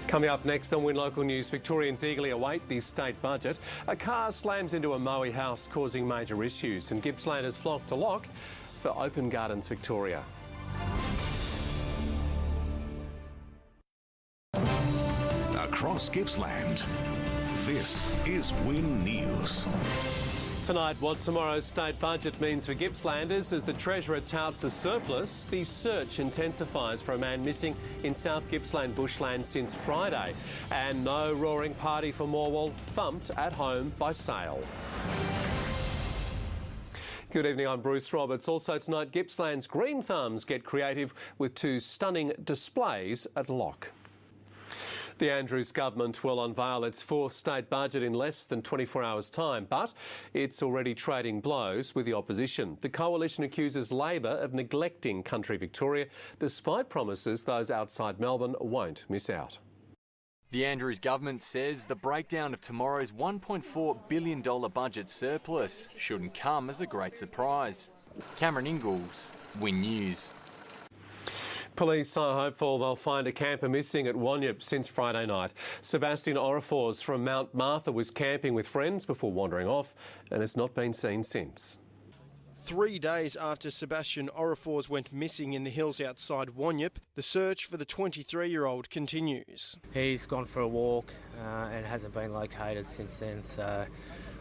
Coming up next on Win Local News, Victorians eagerly await the state budget. A car slams into a Moe house, causing major issues, and Gippslanders flock to Lock for Open Gardens Victoria. Across Gippsland, this is Win News. Tonight, what tomorrow's state budget means for Gippslanders as the Treasurer touts a surplus. The search intensifies for a man missing in South Gippsland bushland since Friday. And no roaring party for Morwell, thumped at home by Sale. Good evening, I'm Bruce Roberts. Also tonight, Gippsland's Green Thumbs get creative with two stunning displays at Lock. The Andrews government will unveil its fourth state budget in less than 24 hours' time, but it's already trading blows with the opposition. The coalition accuses Labor of neglecting country Victoria, despite promises those outside Melbourne won't miss out. The Andrews government says the breakdown of tomorrow's $1.4 billion budget surplus shouldn't come as a great surprise. Cameron Ingalls, Win News. Police are hopeful they'll find a camper missing at Wanyip since Friday night. Sebastian Orifors from Mount Martha was camping with friends before wandering off and has not been seen since. 3 days after Sebastian Orifors went missing in the hills outside Wanyip, the search for the 23-year-old continues. He's gone for a walk and hasn't been located since then, so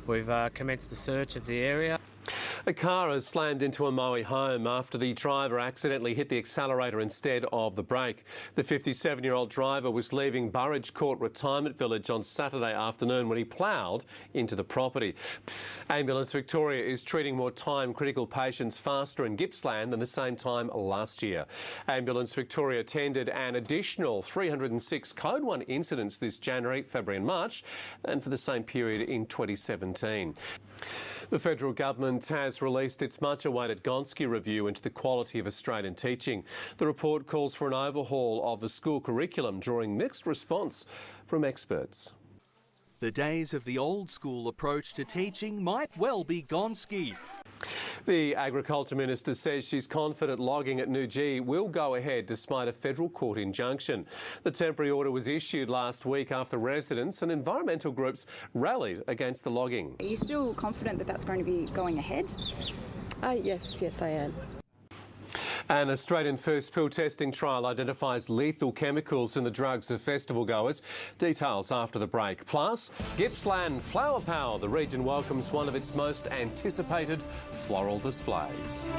we've commenced the search of the area. A car has slammed into a Moe home after the driver accidentally hit the accelerator instead of the brake. The 57-year-old driver was leaving Burridge Court Retirement Village on Saturday afternoon when he ploughed into the property. Ambulance Victoria is treating more time-critical patients faster in Gippsland than the same time last year. Ambulance Victoria tendered an additional 306 Code 1 incidents this January, February and March, and for the same period in 2017. The federal government has released its much-awaited Gonski review into the quality of Australian teaching. The report calls for an overhaul of the school curriculum, drawing mixed response from experts. The days of the old school approach to teaching might well be Gonski. The Agriculture Minister says she's confident logging at Newgee will go ahead despite a federal court injunction. The temporary order was issued last week after residents and environmental groups rallied against the logging. Are you still confident that that's going to be going ahead? Yes, I am. An Australian first pill testing trial identifies lethal chemicals in the drugs of festival goers. Details after the break. Plus, Gippsland Flower Power. The region welcomes one of its most anticipated floral displays.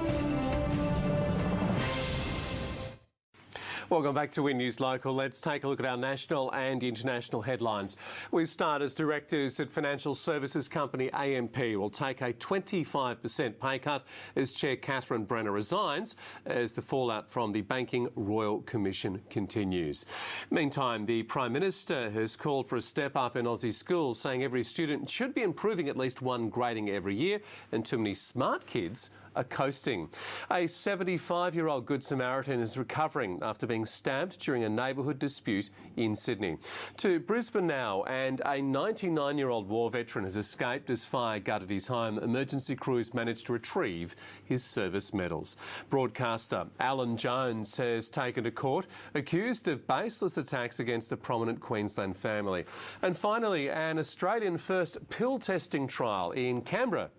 Welcome back to Win News Local. Let's take a look at our national and international headlines. We start as directors at financial services company AMP will take a 25% pay cut as Chair Catherine Brenner resigns as the fallout from the Banking Royal Commission continues. Meantime, the Prime Minister has called for a step up in Aussie schools, saying every student should be improving at least one grading every year and too many smart kids are coasting. A 75-year-old Good Samaritan is recovering after being stabbed during a neighbourhood dispute in Sydney. To Brisbane now, and a 99-year-old war veteran has escaped as fire gutted his home. Emergency crews managed to retrieve his service medals. Broadcaster Alan Jones has taken to court, accused of baseless attacks against a prominent Queensland family. And finally, an Australian first pill testing trial in Canberra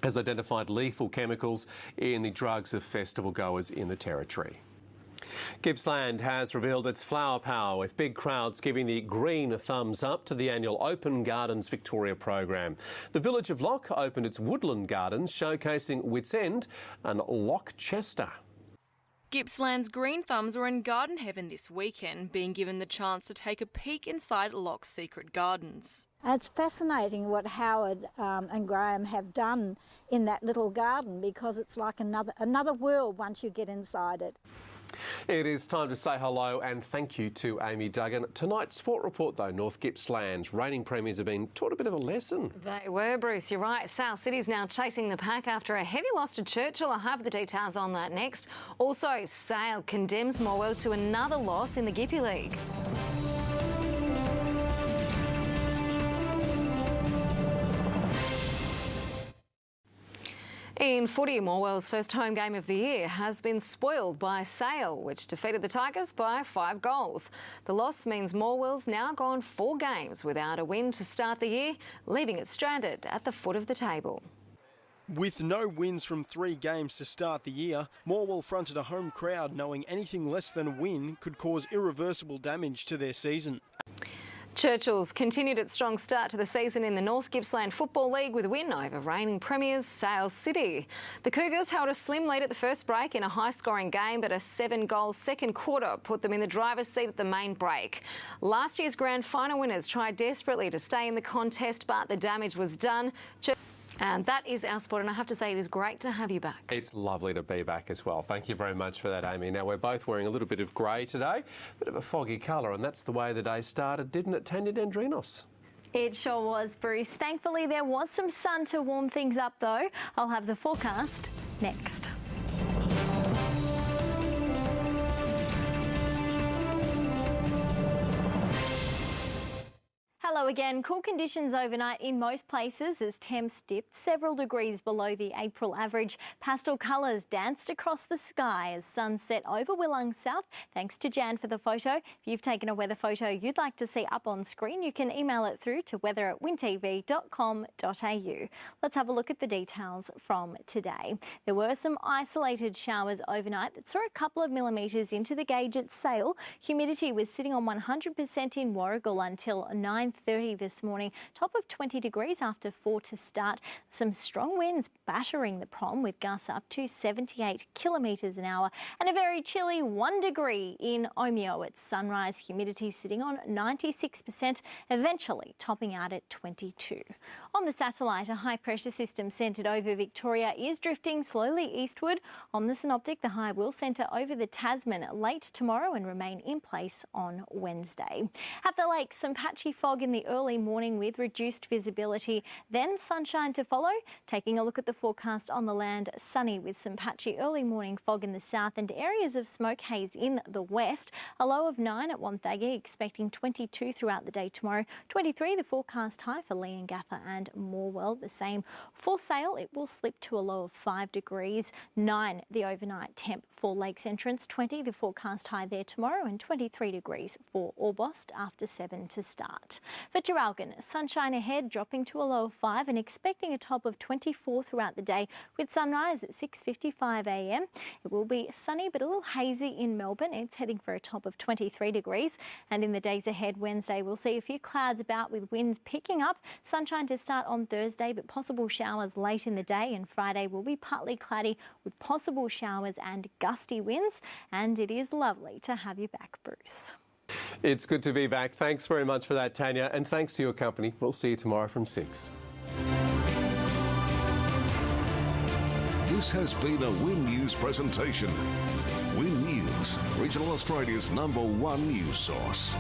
has identified lethal chemicals in the drugs of festival goers in the Territory. Gippsland has revealed its flower power, with big crowds giving the green thumbs up to the annual Open Gardens Victoria program. The village of Lock opened its woodland gardens, showcasing Wits End and Lock Chester. Gippsland's green thumbs were in garden heaven this weekend, being given the chance to take a peek inside Lock's secret gardens. It's fascinating what Howard and Graham have done in that little garden, because it's like another world once you get inside it. It is time to say hello and thank you to Amy Duggan. Tonight's Sport Report, though, North Gippsland's reigning premiers have been taught a bit of a lesson. They were, Bruce, you're right. South City's now chasing the pack after a heavy loss to Churchill. I have the details on that next. Also, Sale condemns Morwell to another loss in the Gippy League. In footy, Morwell's first home game of the year has been spoiled by Sale, which defeated the Tigers by 5 goals. The loss means Morwell's now gone 4 games without a win to start the year, leaving it stranded at the foot of the table. With no wins from 3 games to start the year, Morwell fronted a home crowd knowing anything less than a win could cause irreversible damage to their season. Churchill's continued its strong start to the season in the North Gippsland Football League with a win over reigning premiers Sale City. The Cougars held a slim lead at the first break in a high-scoring game, but a 7-goal second quarter put them in the driver's seat at the main break. Last year's grand final winners tried desperately to stay in the contest, but the damage was done. And that is our sport, and I have to say it is great to have you back. It's lovely to be back as well. Thank you very much for that, Amy. Now, we're both wearing a little bit of grey today, bit of a foggy colour, and that's the way the day started, didn't it, Tanya Dendrinos? It sure was, Bruce. Thankfully, there was some sun to warm things up, though. I'll have the forecast next. Hello again. Cool conditions overnight in most places as temps dipped several degrees below the April average. Pastel colours danced across the sky as sun set over Willung South. Thanks to Jan for the photo. If you've taken a weather photo you'd like to see up on screen, you can email it through to weather@wintv.com.au. Let's have a look at the details from today. There were some isolated showers overnight that saw a couple of millimetres into the gauge at Sale. Humidity was sitting on 100% in Warragul until 9:30 this morning. Top of 20 degrees after 4 to start. Some strong winds battering the prom with gusts up to 78 kilometres an hour and a very chilly 1 degree in Omeo at sunrise. Humidity sitting on 96%, eventually topping out at 22. On the satellite, a high pressure system centred over Victoria is drifting slowly eastward. On the synoptic, the high will centre over the Tasman late tomorrow and remain in place on Wednesday. At the lake, some patchy fog in the early morning with reduced visibility, then sunshine to follow. Taking a look at the forecast on the land, sunny with some patchy early morning fog in the south and areas of smoke haze in the west. A low of 9 at Wonthaggi, expecting 22 throughout the day tomorrow. 23 the forecast high for Leongatha and Morwell. The same for Sale, it will slip to a low of 5 degrees. 9 the overnight temp for Lakes Entrance. 20 the forecast high there tomorrow and 23 degrees for Orbost after 7 to start. For Traralgon, sunshine ahead, dropping to a low of 5 and expecting a top of 24 throughout the day with sunrise at 6:55 a.m. It will be sunny but a little hazy in Melbourne. It's heading for a top of 23 degrees. And in the days ahead, Wednesday, we'll see a few clouds about with winds picking up. Sunshine to start on Thursday, but possible showers late in the day. And Friday will be partly cloudy with possible showers and gusty winds. And it is lovely to have you back, Bruce. It's good to be back. Thanks very much for that, Tanya, and thanks to your company. We'll see you tomorrow from 6. This has been a Win News presentation. Win News, Regional Australia's #1 news source.